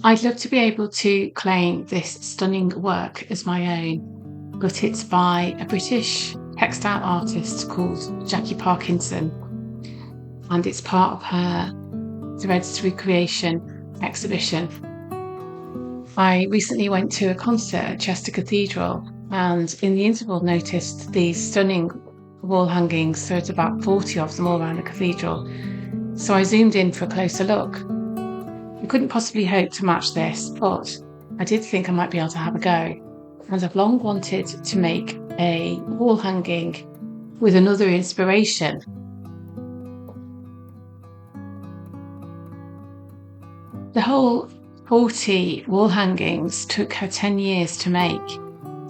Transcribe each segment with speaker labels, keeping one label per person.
Speaker 1: I'd love to be able to claim this stunning work as my own, but it's by a British textile artist called Jackie Parkinson, and it's part of her Threads Through Creation exhibition. I recently went to a concert at Chester Cathedral, and in the interval noticed these stunning wall hangings. So it's about 40 of them all around the cathedral. So I zoomed in for a closer look. I couldn't possibly hope to match this, but I did think I might be able to have a go. And I've long wanted to make a wall hanging with another inspiration. The whole 40 wall hangings took her 10 years to make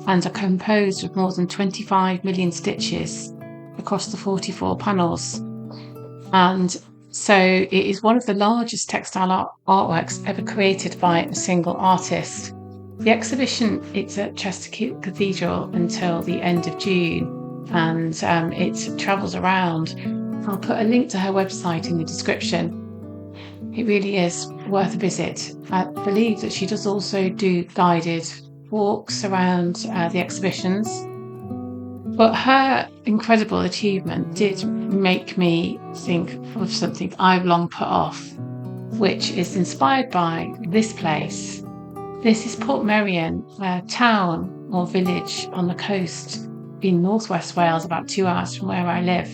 Speaker 1: and are composed of more than 25 million stitches across the 44 panels. And so it is one of the largest textile artworks ever created by a single artist. The exhibition, it's at Chester Cathedral until the end of June, and it travels around. I'll put a link to her website in the description. It really is worth a visit. I believe that she does also do guided walks around the exhibitions. But her incredible achievement did make me think of something I've long put off, which is inspired by this place. This is Portmeirion, a town or village on the coast in northwest Wales, about 2 hours from where I live.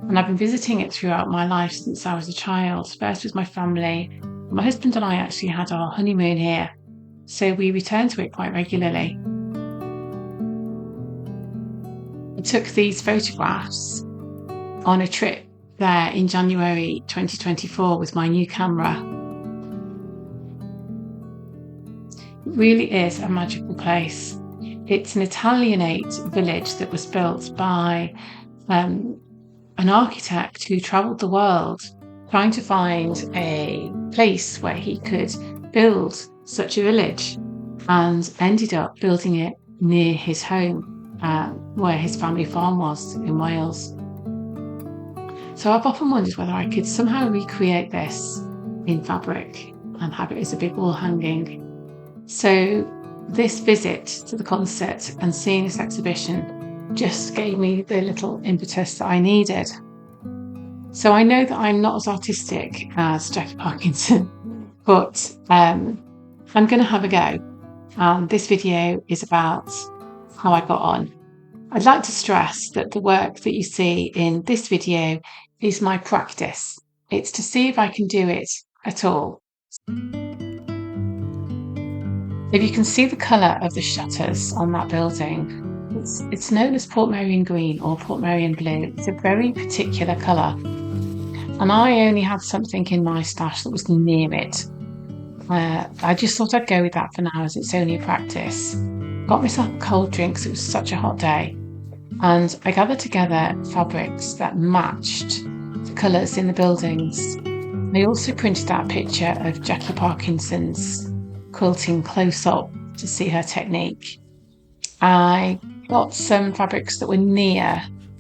Speaker 1: And I've been visiting it throughout my life since I was a child, first with my family. My husband and I actually had our honeymoon here, so we return to it quite regularly. I took these photographs on a trip there in January 2024 with my new camera. It really is a magical place. It's an Italianate village that was built by an architect who travelled the world trying to find a place where he could build such a village, and ended up building it near his home, where his family farm was in Wales. So I've often wondered whether I could somehow recreate this in fabric and have it as a big wall hanging. So this visit to the concert and seeing this exhibition just gave me the little impetus that I needed. So I know that I'm not as artistic as Jackie Parkinson, but I'm going to have a go. This video is about how I got on. I'd like to stress that the work that you see in this video is my practice. It's to see if I can do it at all. If you can see the colour of the shutters on that building, it's known as Portmeirion green or Portmeirion blue. It's a very particular colour, and I only had something in my stash that was near it. I just thought I'd go with that for now, as it's only a practice. Got myself a cold drink because it was such a hot day, and I gathered together fabrics that matched the colours in the buildings. I also printed out a picture of Jacqui Parkinson's quilting close up to see her technique. I got some fabrics that were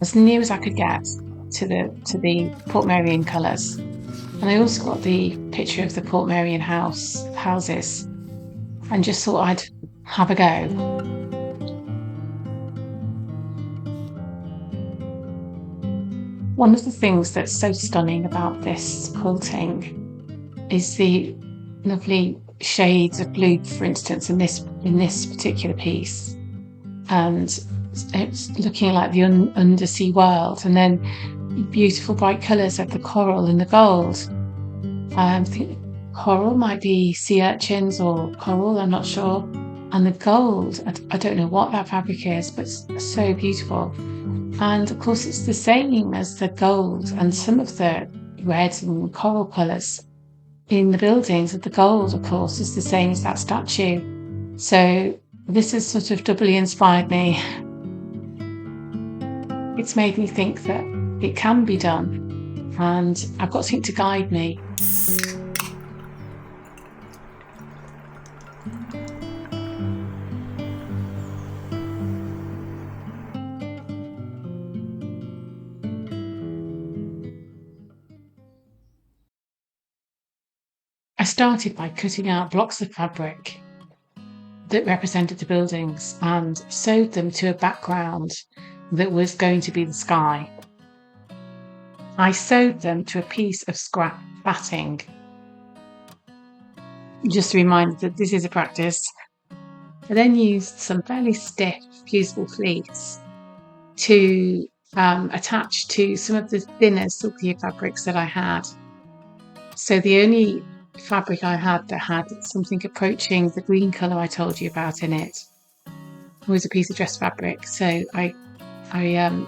Speaker 1: as near as I could get to the Portmeirion colours, and I also got the picture of the Portmeirion houses, and just thought I'd have a go. One of the things that's so stunning about this quilting is the lovely shades of blue, for instance, in this particular piece, and it's looking like the undersea world, and then beautiful bright colours of the coral and the gold. I think coral might be sea urchins or coral, I'm not sure, and the gold, I don't know what that fabric is, but it's so beautiful. And of course it's the same as the gold and some of the red and coral colours in the buildings. Of the gold, of course, is the same as that statue. So this has sort of doubly inspired me. It's made me think that it can be done, and I've got something to guide me. I started by cutting out blocks of fabric that represented the buildings and sewed them to a background that was going to be the sky. I sewed them to a piece of scrap batting. Just a reminder that this is a practice. I then used some fairly stiff fusible fleece to attach to some of the thinner, silkier fabrics that I had. So the only fabric I had that had something approaching the green colour I told you about in it was a piece of dress fabric. So I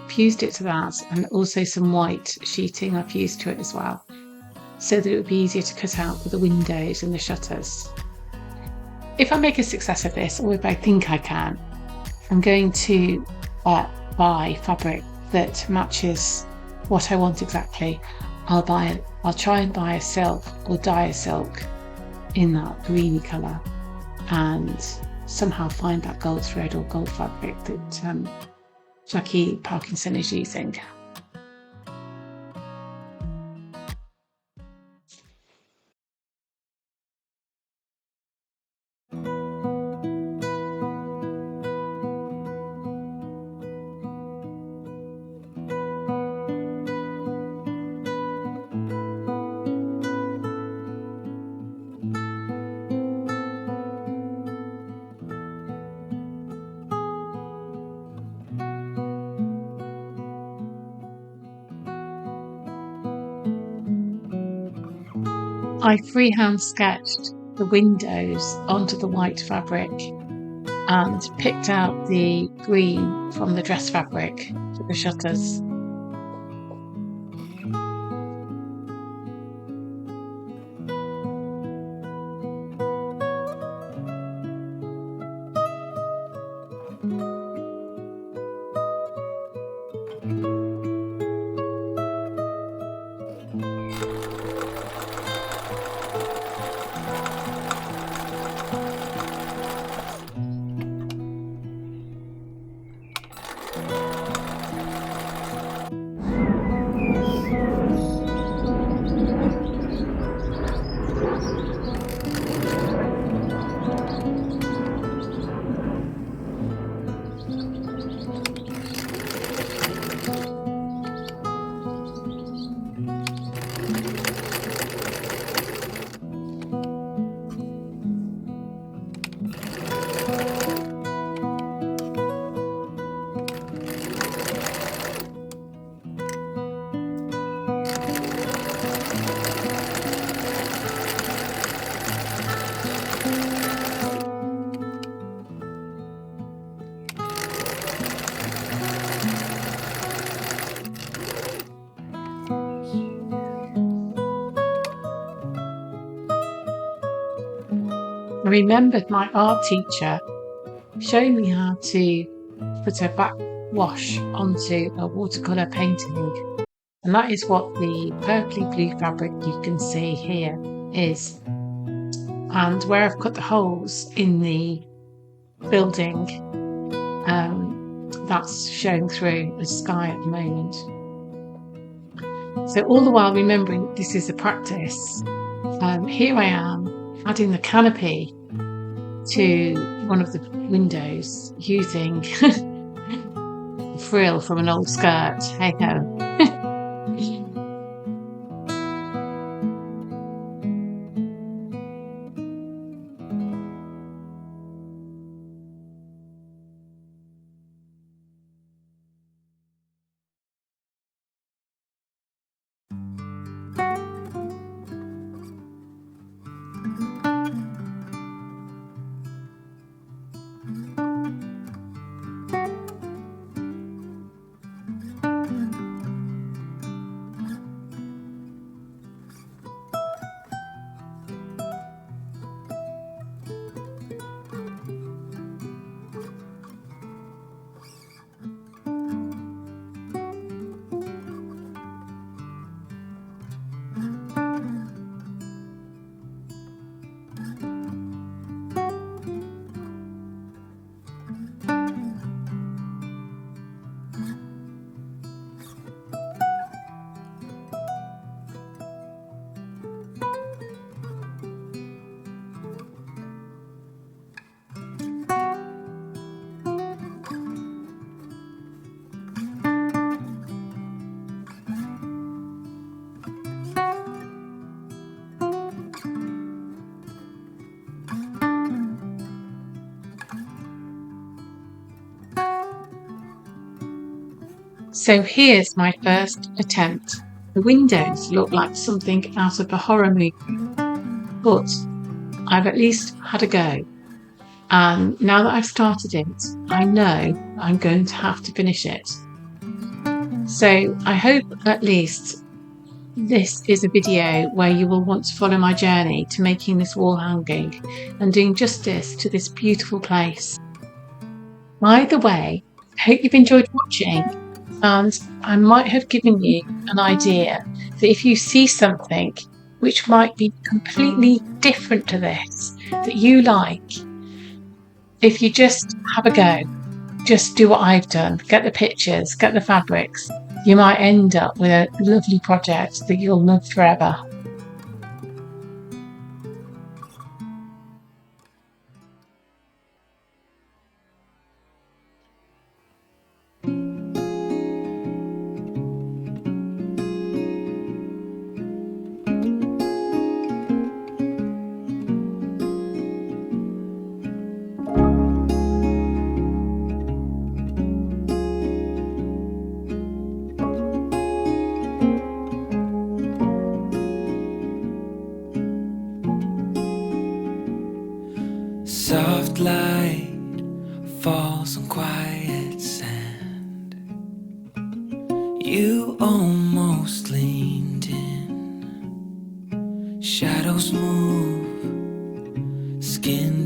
Speaker 1: fused it to that, and also some white sheeting I fused to it as well, so that it would be easier to cut out for the windows and the shutters. If I make a success of this, or if I think I can, I'm going to buy fabric that matches what I want exactly. I'll try and buy a silk or dye a silk in that greeny colour, and somehow find that gold thread or gold fabric that Jacqui Parkinson is using. I freehand sketched the windows onto the white fabric and picked out the green from the dress fabric for the shutters. I remembered my art teacher showing me how to put a backwash onto a watercolour painting, and that is what the purpley blue fabric you can see here is. And where I've cut the holes in the building, that's showing through the sky at the moment. So all the while remembering this is a practice, here I am adding the canopy to one of the windows using frill from an old skirt. Hey ho. So here's my first attempt. The windows look like something out of a horror movie, but I've at least had a go. And now that I've started it, I know I'm going to have to finish it. So I hope at least this is a video where you will want to follow my journey to making this wall hanging and doing justice to this beautiful place. By the way, I hope you've enjoyed watching, and I might have given you an idea that if you see something which might be completely different to this that you like, if you just have a go, just do what I've done, get the pictures, get the fabrics, you might end up with a lovely project that you'll love forever.
Speaker 2: Soft light falls on quiet sand. You almost leaned in. Shadows move, skin